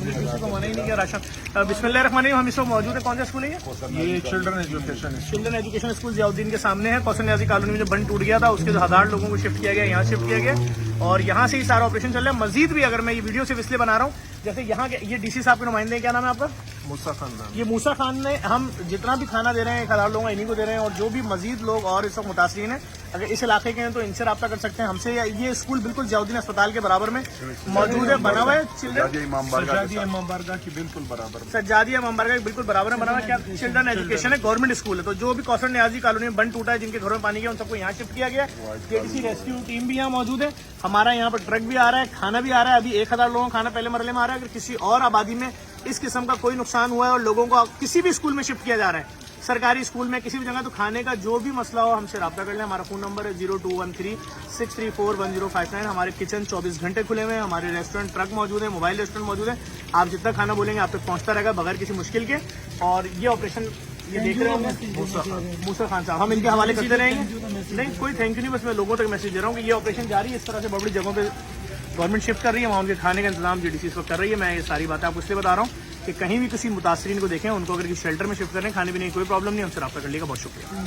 किसी को मना ही नहीं किया राशन। बिस्मिल्लाहिर्रहमानिर्रहीम, हम इस वक्त मौजूद है। कौन सा स्कूल है ये चिल्ड्रन एजुकेशन है। चिल्ड्रन एजुकेशन स्कूल जियाउद्दीन के सामने है। कौशल न्याजी कॉलोनी में जो बंद टूट गया था उसके 1000 लोगों को शिफ्ट किया गया, यहाँ शिफ्ट किया गया और यहाँ से ही सारा ऑपरेशन चल रहा है। मजीद भी अगर मैं ये वीडियो सिर्फ इसलिए बना रहा हूँ, जैसे यहाँ के ये डीसी साहब के नुमाइंदे हैं, क्या नाम है आपका? मूसा खान नाम। ये मूसा खान ने, हम जितना भी खाना दे रहे हैं 1000 लोगों इन्हीं को दे रहे हैं और जो भी मजीद लोग और इस वक्त मुतासरीन हैं अगर इस इलाके के हैं तो इनसे रब्ता कर सकते हैं हमसे। ये स्कूल बिल्कुल जियाउद्दीन अस्पताल के बराबर में मौजूद है, बना हुआ है। सज्जादी इमाम बारगाह की बिल्कुल बराबर। सज्जादी इमाम बारगाह के बिल्कुल बराबर में बना हुआ है। क्या चिल्ड्रन एजुकेशन है, गवर्नमेंट स्कूल है। तो जो भी कौशल न्याजी कॉलोनी में बंद टूटा है, जिनके घरों में पानी गया, उन सबको यहाँ शिफ्ट किया गया। केटीसी रेस्क्यू टीम भी यहाँ मौजूद है। हमारा यहाँ पर ट्रक भी आ रहा है, खाना भी आ रहा है। अभी 1000 लोगों का खाना पहले मरले में आ रहा है। अगर किसी और आबादी में इस किस्म का कोई नुकसान हुआ है और लोगों को किसी भी स्कूल में शिफ्ट किया जा रहा है, सरकारी स्कूल में किसी भी जगह, तो खाने का जो भी मसला हो हमसे रब्ता कर लें। हमारा फोन नंबर है 0213-634-1059। हमारे किचन 24 घंटे खुले हुए हैं। हमारे रेस्टोरेंट ट्रक मौजूद है, मोबाइल रेस्टोरेंट मौजूद है। आप जितना खाना बोलेंगे आप तक पहुंचता रहेगा बगैर किसी मुश्किल के। और ये ऑपरेशन ये देख रहे हैं मूसा खान साहब, हम इनके हवाले करते रहेंगे। नहीं, कोई थैंक यू नहीं, बस मैं लोगों तक मैसेज दे रहा हूँ कि ये ऑपरेशन जारी है। इस तरह से बड़ी जगहों पे गवर्नमेंट शिफ्ट कर रही है, वहाँ उनके खाने का इंतजाम जीडीसी इस वक्त कर रही है। मैं ये सारी बातें आपको इसलिए बता रहा हूँ कि कहीं भी किसी मुतासरीन को देखें, उनको अगर किसी शेल्टर में शिफ्ट करें, खाने पीने की कोई प्रॉब्लम नहीं, हमसे रब्ता करने का बहुत शुक्रिया।